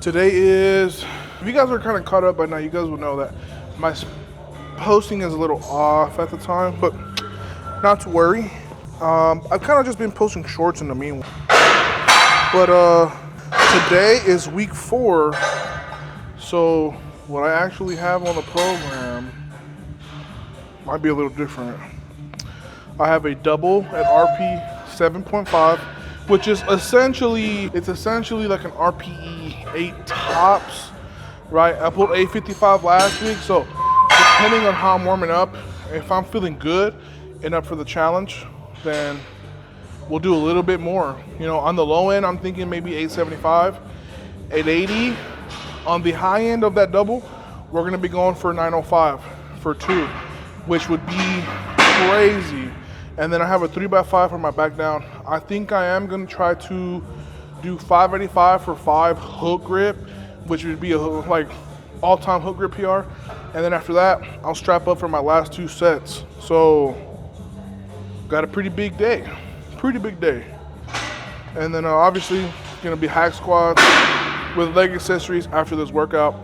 Today is, if you guys are kind of caught up by now, you guys will know that my posting is a little off at the time, but not to worry. I've kind of just been posting shorts in the meanwhile. But today is week 4, so what I actually have on the program might be a little different. I have a double at RP 7.5, which is essentially like an RPE 8 tops, right? I pulled 855 last week, so depending on how I'm warming up, if I'm feeling good and up for the challenge, then we'll do a little bit more. You know, on the low end, I'm thinking maybe 875, 880. On the high end of that double, we're gonna be going for 905 for 2, which would be crazy. And then I have a 3x5 for my back down. I think I am gonna try to do 585 for 5 hook grip, which would be a like all-time hook grip PR. And then after that, I'll strap up for my last 2 sets. So, got a pretty big day. And then obviously, gonna be hack squats with leg accessories after this workout.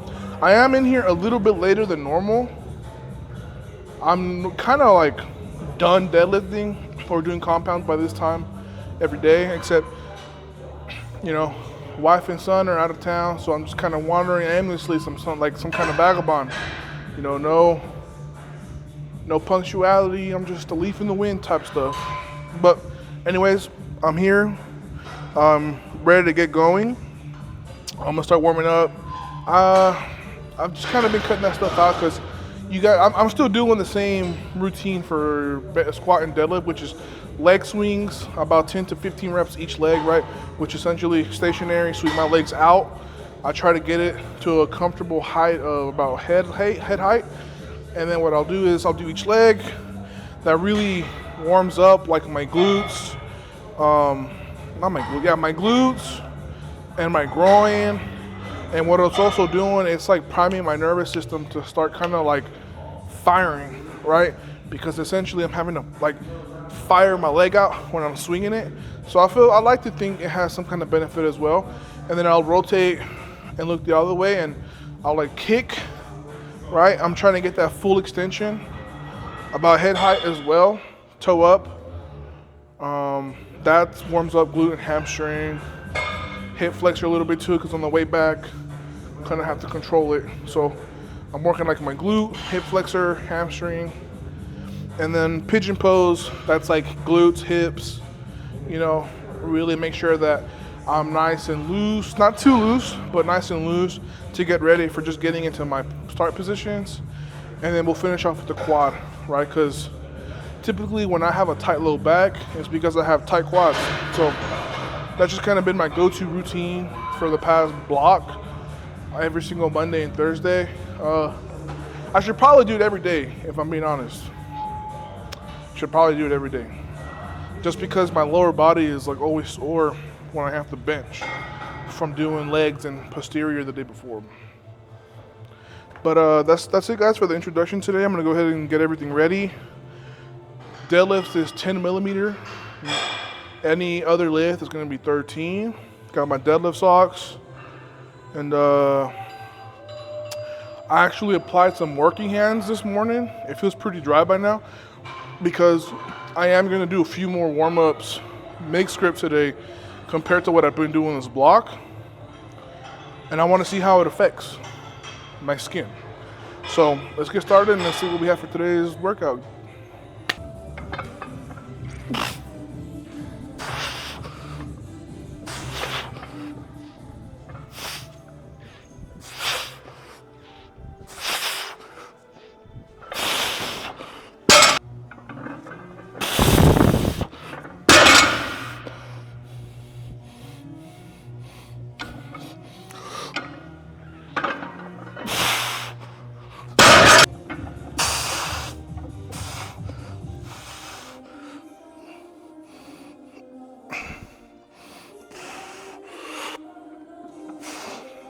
I am in here a little bit later than normal. I'm kind of like done deadlifting or doing compounds by this time every day, except, you know, wife and son are out of town, so I'm just kind of wandering aimlessly, some kind of vagabond. You know, no punctuality. I'm just a leaf in the wind type stuff. But anyways, I'm here. I'm ready to get going. I'm gonna start warming up. I've just kind of been cutting that stuff out because I'm still doing the same routine for squat and deadlift, which is leg swings, about 10 to 15 reps each leg, right? Which essentially stationary, sweep my legs out. I try to get it to a comfortable height of about head height. And then what I'll do is I'll do each leg. That really warms up like my glutes, my glutes and my groin. And what it's also doing, it's like priming my nervous system to start kind of like firing, right? Because essentially I'm having to like fire my leg out when I'm swinging it. So I like to think it has some kind of benefit as well. And then I'll rotate and look the other way and I'll like kick, right? I'm trying to get that full extension about head height as well, toe up. That warms up glute and hamstring. Hip flexor a little bit too, because on the way back, kind of have to control it. So I'm working like my glute, hip flexor, hamstring, and then pigeon pose. That's like glutes, hips. You know, really make sure that I'm nice and loose, not too loose, but nice and loose to get ready for just getting into my start positions. And then we'll finish off with the quad, right? Because typically when I have a tight low back, it's because I have tight quads. So that's just kind of been my go-to routine for the past block. Every single Monday and Thursday. I should probably do it every day, if I'm being honest. Should probably do it every day. Just because my lower body is like always sore when I have to bench from doing legs and posterior the day before. But that's it, guys, for the introduction today. I'm gonna go ahead and get everything ready. Deadlift is 10 millimeter. Any other lift is gonna be 13. Got my deadlift socks. And I actually applied some working hands this morning. It feels pretty dry by now because I am gonna do a few more warm-ups, mixed grip today compared to what I've been doing this block. And I wanna see how it affects my skin. So let's get started and let's see what we have for today's workout.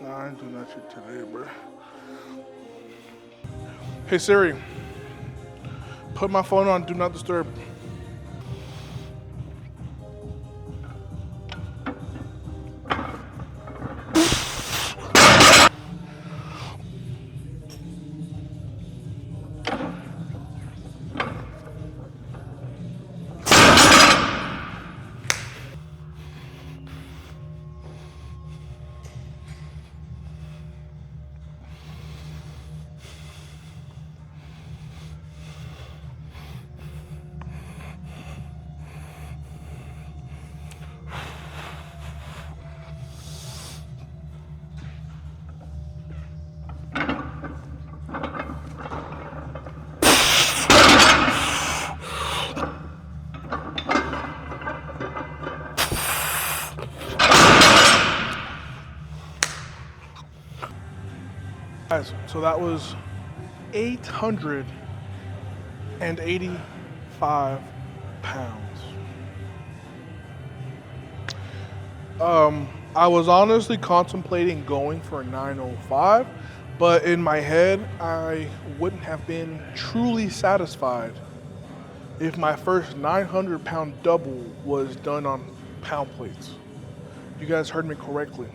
I ain't doing that shit today, bro. Hey Siri, put my phone on Do Not Disturb. Guys, so that was 885 pounds. I was honestly contemplating going for a 905, but in my head, I wouldn't have been truly satisfied if my first 900-pound double was done on pound plates. You guys heard me correctly.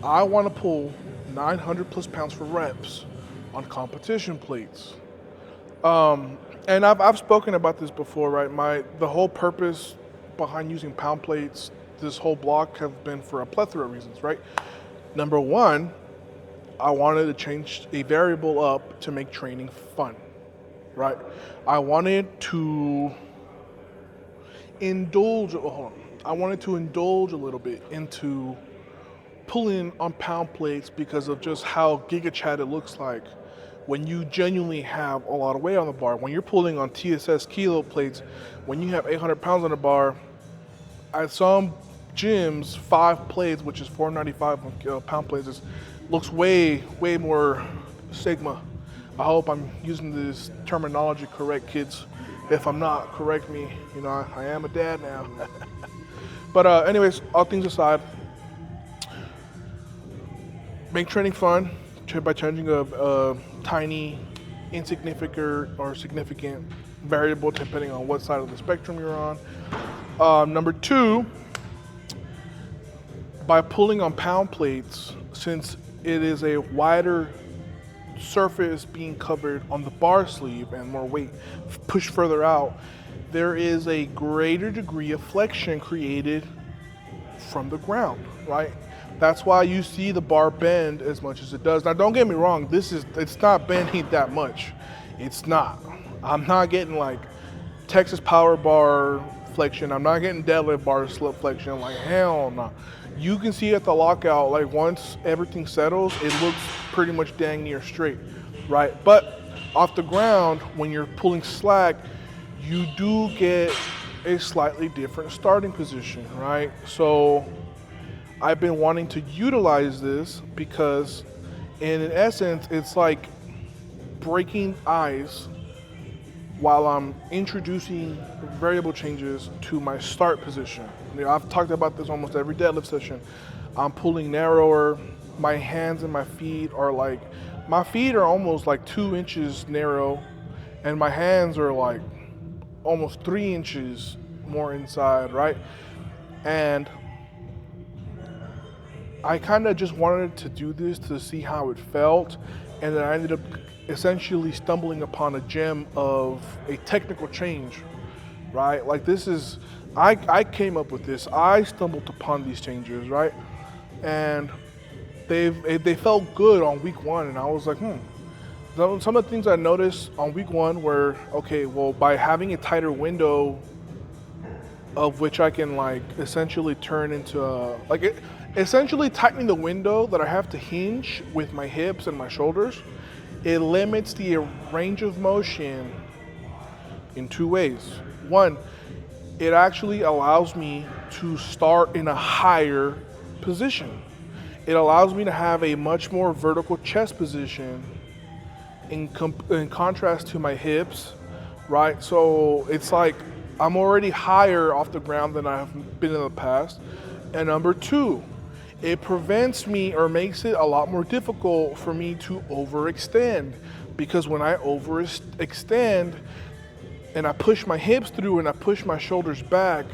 I want to pull 900 plus pounds for reps on competition plates. And I've spoken about this before, right? The whole purpose behind using pound plates, this whole block, have been for a plethora of reasons, right? Number one, I wanted to change a variable up to make training fun, right? I wanted to indulge a little bit into pulling on pound plates because of just how giga chat it looks like when you genuinely have a lot of weight on the bar. When you're pulling on TSS kilo plates, when you have 800 pounds on the bar, at some gyms, 5 plates, which is 495 pound plates, looks way more Sigma. I hope I'm using this terminology correct, kids. If I'm not, correct me. You know, I am a dad now. But anyways, all things aside, make training fun by changing a tiny, insignificant or significant variable depending on what side of the spectrum you're on. Number two, by pulling on pound plates, since it is a wider surface being covered on the bar sleeve and more weight pushed further out, there is a greater degree of flexion created from the ground, right? That's why you see the bar bend as much as it does. Now, don't get me wrong, it's not bending that much. It's not. I'm not getting like Texas power bar flexion. I'm not getting deadlift bar slip flexion. Like, hell no. You can see at the lockout, like once everything settles, it looks pretty much dang near straight, right? But off the ground, when you're pulling slack, you do get a slightly different starting position, right? So I've been wanting to utilize this because in essence, it's like breaking ice while I'm introducing variable changes to my start position. You know, I've talked about this almost every deadlift session. I'm pulling narrower. My hands and my feet are almost like 2 inches narrow, and my hands are like almost 3 inches more inside, right? And I kind of just wanted to do this to see how it felt, and then I ended up essentially stumbling upon a gem of a technical change, right? Like I came up with this. I stumbled upon these changes, right? And they felt good on week 1, and I was like, Some of the things I noticed on week 1 were, okay, well, by having a tighter window of which I can like essentially turn into essentially tightening the window that I have to hinge with my hips and my shoulders, it limits the range of motion in 2 ways. One, it actually allows me to start in a higher position. It allows me to have a much more vertical chest position in contrast to my hips, right? So it's like I'm already higher off the ground than I've been in the past. And number 2, it prevents me or makes it a lot more difficult for me to overextend, because when I overextend and I push my hips through and I push my shoulders back,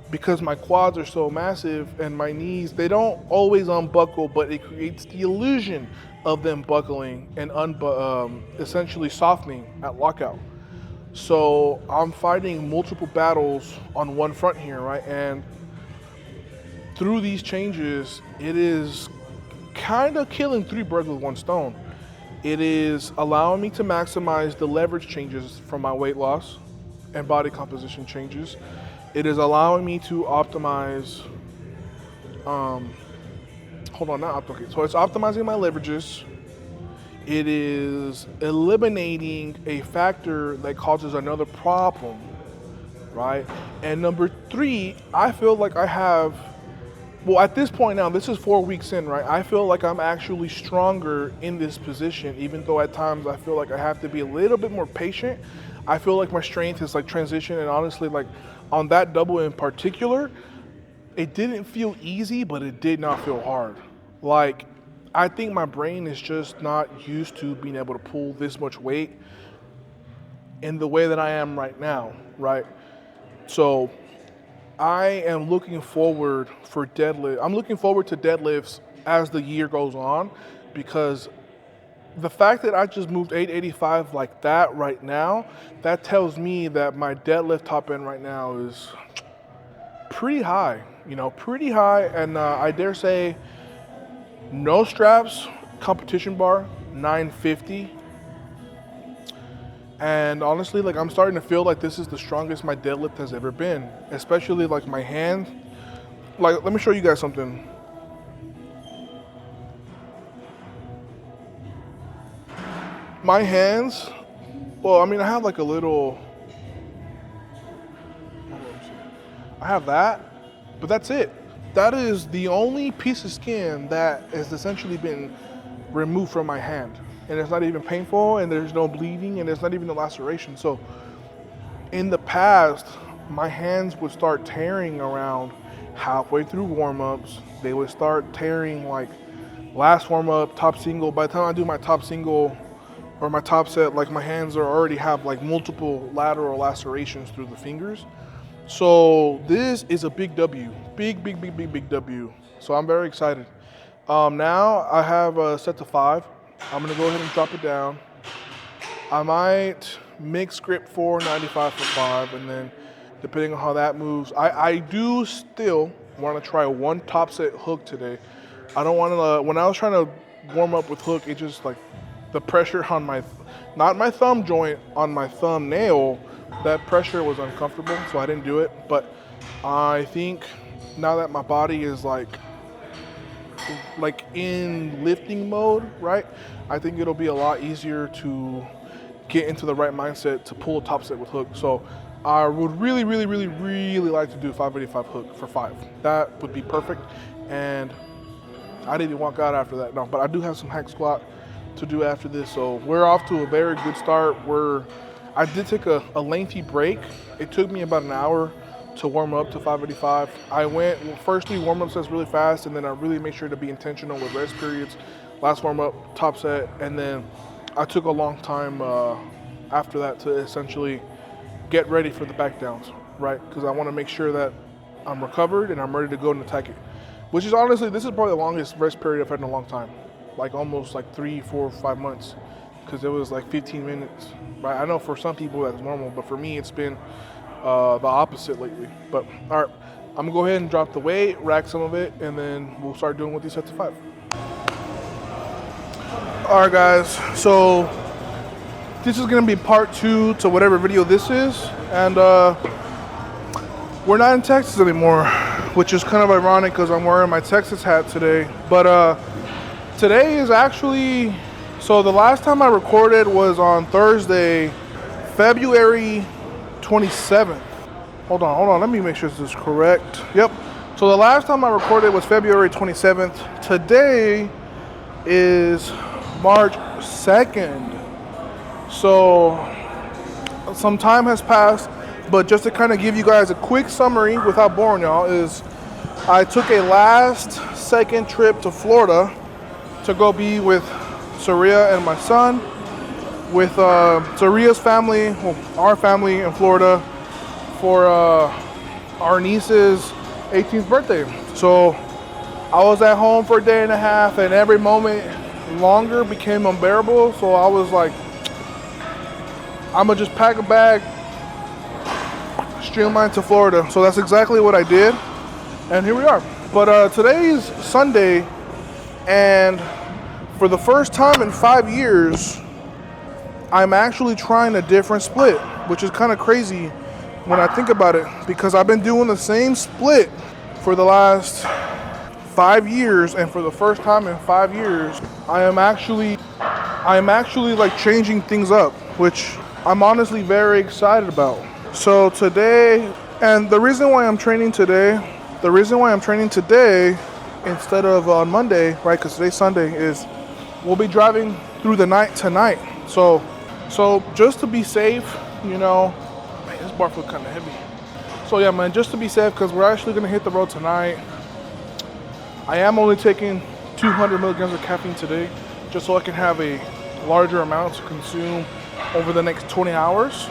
because my quads are so massive and my knees, they don't always unbuckle, but it creates the illusion of them buckling and essentially softening at lockout. So I'm fighting multiple battles on one front here, right? And through these changes, it is kind of killing 3 birds with 1 stone. It is allowing me to maximize the leverage changes from my weight loss and body composition changes. It is allowing me to optimize, so it's optimizing my leverages. It is eliminating a factor that causes another problem, right? And number 3, I feel like I have well, at this point now, this is 4 weeks in, right? I feel like I'm actually stronger in this position, even though at times I feel like I have to be a little bit more patient. I feel like my strength is like transition, and honestly, like on that double in particular, it didn't feel easy, but it did not feel hard. Like, I think my brain is just not used to being able to pull this much weight in the way that I am right now, right? So I am looking forward for deadlift. I'm looking forward to deadlifts as the year goes on, because the fact that I just moved 885 like that right now, that tells me that my deadlift top end right now is pretty high, pretty high. And I dare say no straps, competition bar, 950. And honestly, like I'm starting to feel like this is the strongest my deadlift has ever been, especially like my hand. Like, let me show you guys something. My hands, well, I mean, I have like a little, I have that, but that's it. That is the only piece of skin that has essentially been removed from my hand. And it's not even painful, and there's no bleeding, and there's not even a laceration. So in the past, my hands would start tearing around halfway through warm-ups. They would start tearing like last warm-up, top single. By the time I do my top single or my top set, like my hands already have like multiple lateral lacerations through the fingers. So this is a big W, big W. So I'm very excited. Now I have a set to 5. I'm gonna go ahead and drop it down. I might mix grip 4, 95 for 5, and then depending on how that moves, I do still want to try one top set hook today. I don't want to, when I was trying to warm up with hook, it just like the pressure on my, not my thumb joint, on my thumbnail, that pressure was uncomfortable, so I didn't do it. But I think now that my body is like in lifting mode, right? I think it'll be a lot easier to get into the right mindset to pull a top set with hook. So I would really like to do 585 hook for 5. That would be perfect. And I didn't walk out after that, no, but I do have some hack squat to do after this. So we're off to a very good start. I did take a lengthy break. It took me about an hour to warm up to 585. I went, firstly, warm-up sets really fast, and then I really made sure to be intentional with rest periods. Last warm-up, top set, and then I took a long time after that to essentially get ready for the back downs, right? Because I want to make sure that I'm recovered and I'm ready to go and attack it. Which is honestly, this is probably the longest rest period I've had in a long time. Like almost like 3, 4, 5 months. Because it was like 15 minutes, right? I know for some people that's normal, but for me it's been the opposite lately. But all right, I'm gonna go ahead and drop the weight, rack some of it, and then we'll start doing with these sets of 5. All right, guys, so this is gonna be part 2 to whatever video this is. And we're not in Texas anymore, which is kind of ironic because I'm wearing my Texas hat today. But today is actually, so the last time I recorded was on Thursday, February 27th. Hold on, let me make sure this is correct. Yep, so the last time I recorded was February 27th. Today is March 2nd. So some time has passed, but just to kind of give you guys a quick summary without boring y'all, is I took a last second trip to Florida to go be with Saria and my son, with Saria's family, well, our family in Florida, for our niece's 18th birthday. So I was at home for a day and a half, and every moment longer became unbearable. So I was like, I'm gonna just pack a bag, streamline to Florida. So that's exactly what I did, and here we are. But today is Sunday, and for the first time in 5 years, I'm actually trying a different split, which is kind of crazy when I think about it, because I've been doing the same split for the last 5 years, and for the first time in 5 years, I am actually like changing things up, which I'm honestly very excited about. So today, and the reason why I'm training today The reason why I'm training today instead of on Monday, right, because today's Sunday, is we'll be driving through the night tonight. So just to be safe, you know, man, this bar feels kind of heavy. So yeah, man, just to be safe, because we're actually gonna hit the road tonight. I am only taking 200 milligrams of caffeine today, just so I can have a larger amount to consume over the next 20 hours.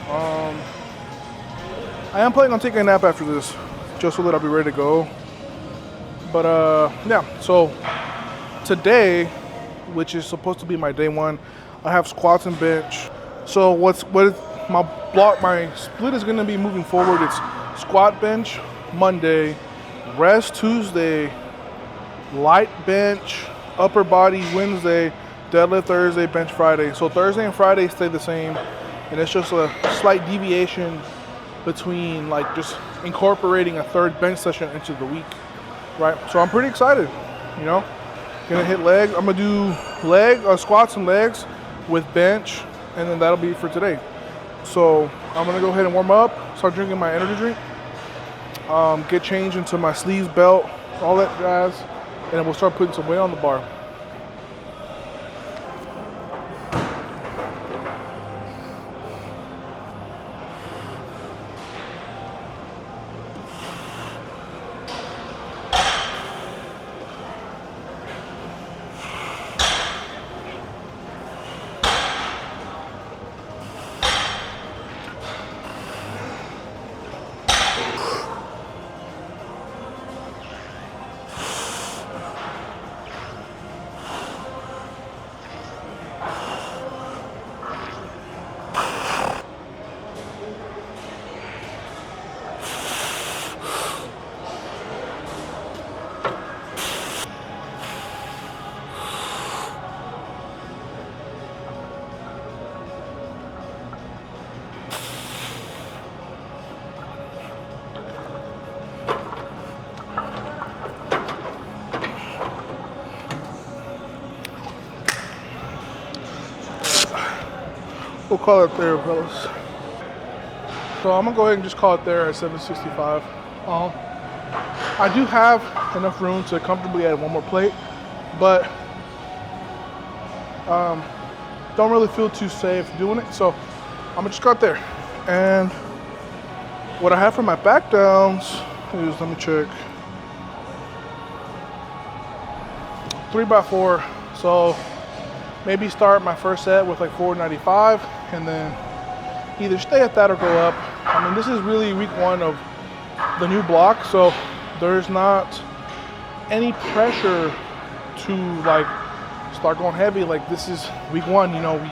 I am planning on taking a nap after this, just so that I'll be ready to go. But yeah, so today, which is supposed to be my day one, I have squats and bench. So my split is gonna be moving forward. It's squat bench Monday, rest Tuesday, light bench, upper body Wednesday, deadlift Thursday, bench Friday. So Thursday and Friday stay the same, and it's just a slight deviation between like just incorporating a third bench session into the week, right? So I'm pretty excited, you know. Gonna hit legs. I'm gonna do squats and legs with bench, and then that'll be it for today. So I'm gonna go ahead and warm up, start drinking my energy drink, get changed into my sleeves, belt, all that jazz, and then we'll start putting some weight on the bar. We'll call it there, fellas. So I'm gonna go ahead and just call it there at 765. I do have enough room to comfortably add one more plate, but don't really feel too safe doing it. So I'm gonna just call it there. And what I have for my back downs is, let me check, 3x4. So maybe start my first set with like 495 and then either stay at that or go up. I mean, this is really week one of the new block, so there's not any pressure to like start going heavy. Like, this is week one, you know, we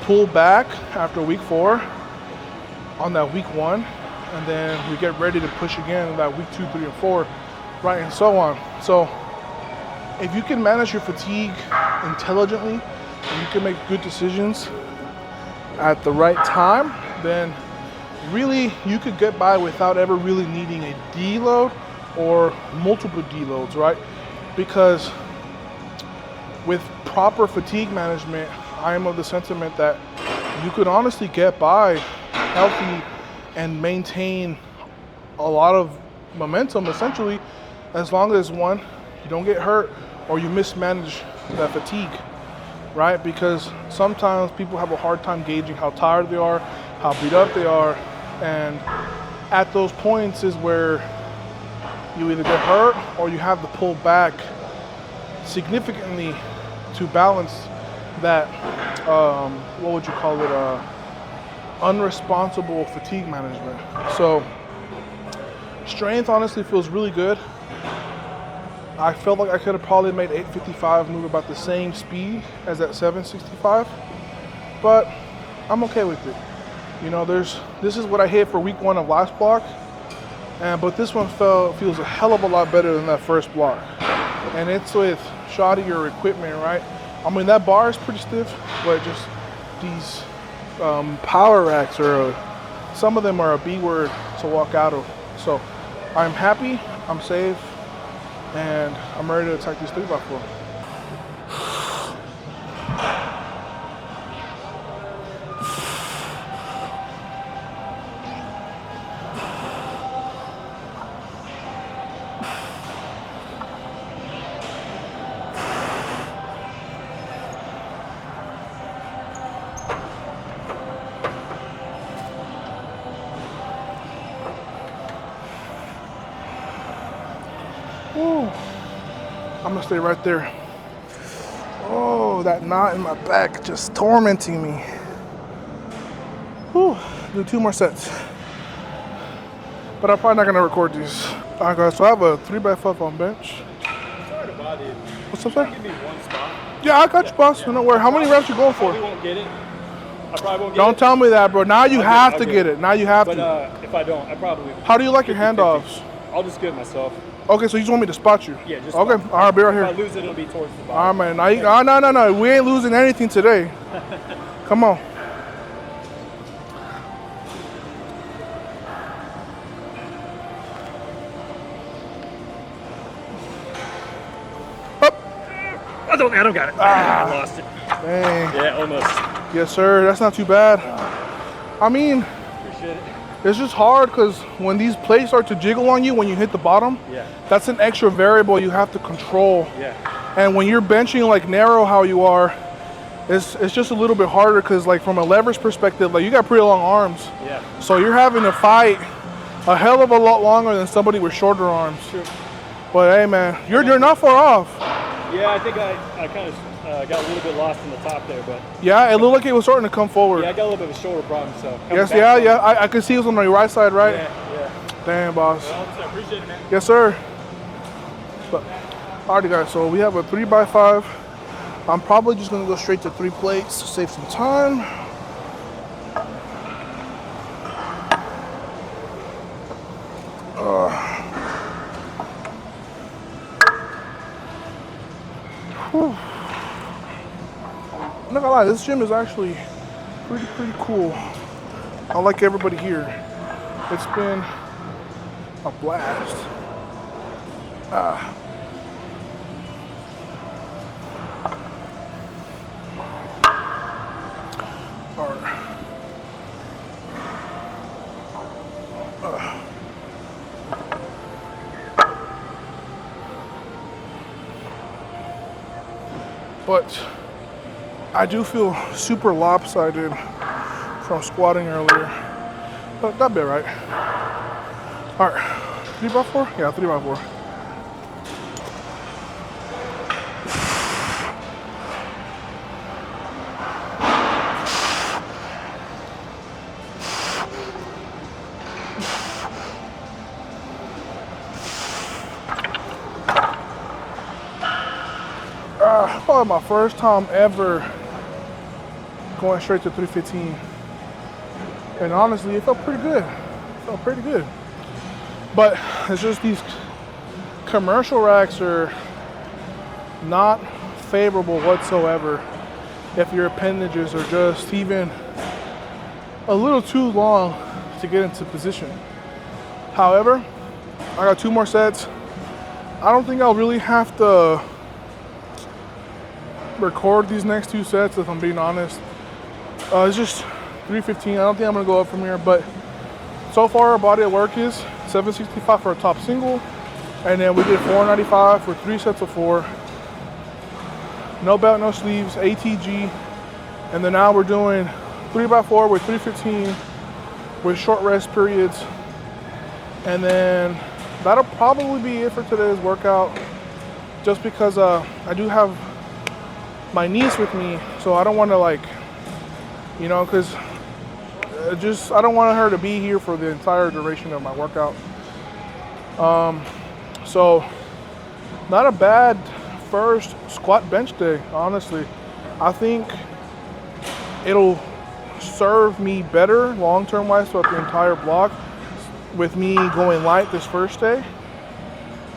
pull back after week 4 on that week 1, and then we get ready to push again in that week 2, 3, and 4, right, and so on. So if you can manage your fatigue intelligently and you can make good decisions at the right time, then really you could get by without ever really needing a deload or multiple deloads, right? Because with proper fatigue management, I am of the sentiment that you could honestly get by healthy and maintain a lot of momentum, essentially, as long as, one, you don't get hurt or you mismanage that fatigue, right? Because sometimes people have a hard time gauging how tired they are, how beat up they are, and at those points is where you either get hurt or you have to pull back significantly to balance that, what would you call it, unresponsible fatigue management. So strength honestly feels really good. I felt like I could have probably made 855 move about the same speed as that 765, but I'm okay with it. You know, this is what I hit for week 1 of last block, but this one feels a hell of a lot better than that first block. And it's with shoddier equipment, right? I mean, that bar is pretty stiff, but just these power racks some of them are a B word to walk out of. So I'm happy, I'm safe, and I'm ready to attack this 3x4. Whew. I'm gonna stay right there. Oh, that knot in my back just tormenting me. Whew. Do 2 more sets. But I'm probably not gonna record these. All right, guys, so I have a 3x5 on bench. Sorry to bother you. What's up, sir? Give me one spot. Yeah, I got you, boss. Don't worry. How many reps you going for? I probably won't get it. I probably won't get it. Don't tell me that, bro. Now you have to get it. Now you have to. But if I don't, I probably. How do you like your handoffs? I'll just get it myself. Okay, so you just want me to spot you? Yeah, just okay. All right, be right here. If I lose it, it'll be towards the bottom. All right, man. No. We ain't losing anything today. Come on. I don't got it. I lost it. Dang. Yeah, almost. Yes, sir. That's not too bad. I mean, Appreciate it. it's just hard because when these plates start to jiggle on you when you hit the bottom, Yeah. that's an extra variable you have to control. Yeah. And when you're benching like narrow how you are, it's just a little bit harder because like from a leverage perspective, like you got pretty long arms. Yeah. So you're having to fight a hell of a lot longer than somebody with shorter arms. True. But hey, man, you're not far off. Yeah, I think I kind of got a little bit lost in the top there, but. Yeah, it looked like it was starting to come forward. Yeah, I got a little bit of a shoulder problem, so. Yes, yeah. I could see it was on the right side, right? Yeah. Damn, boss. Well, I appreciate it, man. Yes, sir. But, alrighty, guys. So we have a 3x5. I'm probably just gonna go straight to 3 plates to save some time. Whew. I'm not gonna lie, this gym is actually pretty cool. I like everybody here. It's been a blast. But I do feel super lopsided from squatting earlier, but that'll be right. All right, 3x4? Yeah, 3x4. Probably my first time ever going straight to 315. And honestly, it felt pretty good. But it's just these commercial racks are not favorable whatsoever if your appendages are just even a little too long to get into position. However, I got 2 more sets. I don't think I'll really have to record these next 2 sets if I'm being honest. It's just 315. I don't think I'm gonna go up from here, but so far our body of work is 765 for a top single, and then we did 495 for 3 sets of 4. No belt, no sleeves, ATG, and then now we're doing 3x4 with 315 with short rest periods, and then that'll probably be it for today's workout. Just because I do have my niece with me, so I don't want to because I don't want her to be here for the entire duration of my workout. So not a bad first squat bench day, honestly. I think it'll serve me better long-term wise throughout the entire block with me going light this first day.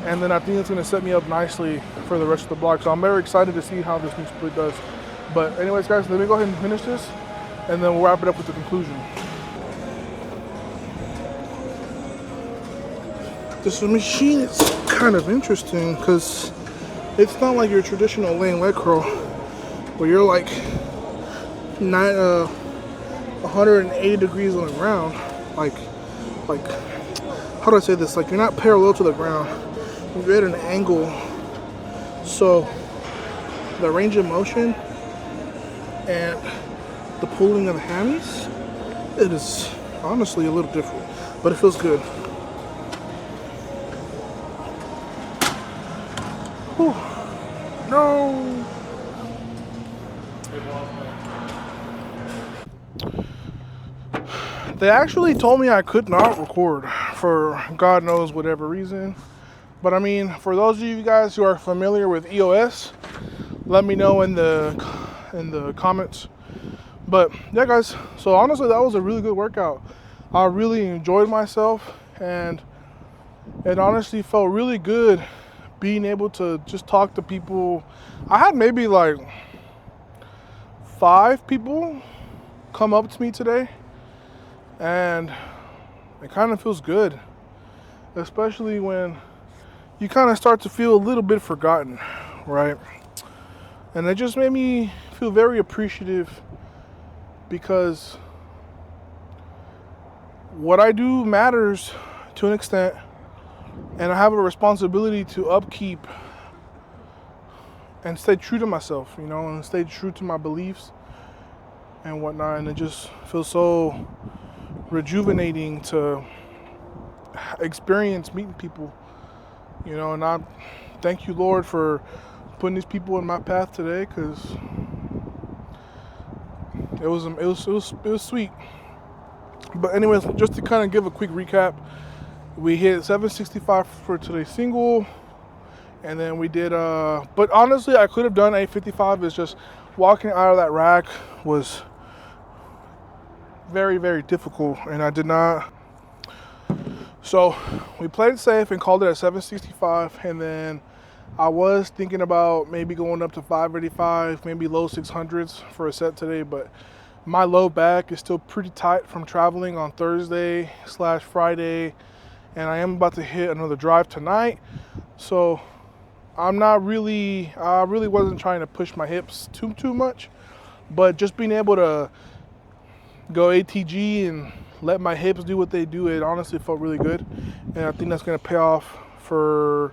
And then I think it's going to set me up nicely for the rest of the block. So I'm very excited to see how this new split does. But anyways, guys, let me go ahead and finish this, and then we'll wrap it up with the conclusion. This machine is kind of interesting because it's not like your traditional laying leg curl where you're like 180 degrees on the ground. Like, how do I say this? Like, you're not parallel to the ground. You're at an angle. So the range of motion and the pulling of the hammies, it is honestly a little different, but it feels good. Whew. No. They actually told me I could not record for God knows whatever reason. But I mean, for those of you guys who are familiar with EOS, let me know in the comments. But yeah, guys, so honestly, that was a really good workout. I really enjoyed myself, and it honestly felt really good being able to just talk to people. I had maybe like 5 people come up to me today, and it kind of feels good, especially when you kind of start to feel a little bit forgotten, right? And it just made me feel very appreciative, because what I do matters to an extent, and I have a responsibility to upkeep and stay true to myself, you know, and stay true to my beliefs and whatnot. And it just feels so rejuvenating to experience meeting people, you know. And I thank you, Lord, for putting these people in my path today, because it was sweet. But anyways, just to kind of give a quick recap, we hit 765 for today's single, and then we did but honestly I could have done 855. It's just walking out of that rack was very, very difficult, and I did not. So we played it safe and called it at 765, and then I was thinking about maybe going up to 585, maybe low 600s for a set today, but my low back is still pretty tight from traveling on Thursday / Friday, and I am about to hit another drive tonight. So I really wasn't trying to push my hips too much, but just being able to go ATG and let my hips do what they do, it honestly felt really good, and I think that's going to pay off for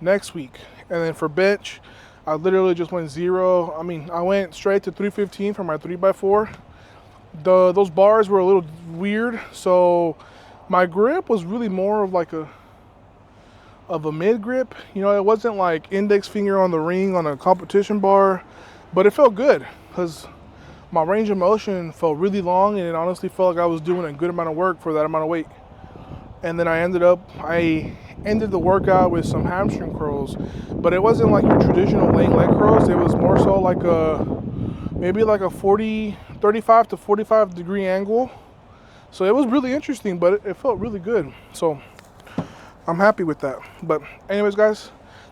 next week. And then for bench, I literally just went 0. I mean, I went straight to 315 for my 3x4. Those bars were a little weird, so my grip was really more of like a mid grip. You know, it wasn't like index finger on the ring on a competition bar, but it felt good because my range of motion felt really long, and it honestly felt like I was doing a good amount of work for that amount of weight. And then I ended the workout with some hamstring curls, but it wasn't like your traditional laying leg curls. It was more so like maybe like a 35 to 45 degree angle. So it was really interesting, but it felt really good. So I'm happy with that. But anyways, guys,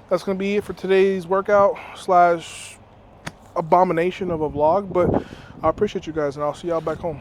that's gonna be it for today's workout / abomination of a vlog. But I appreciate you guys, and I'll see y'all back home.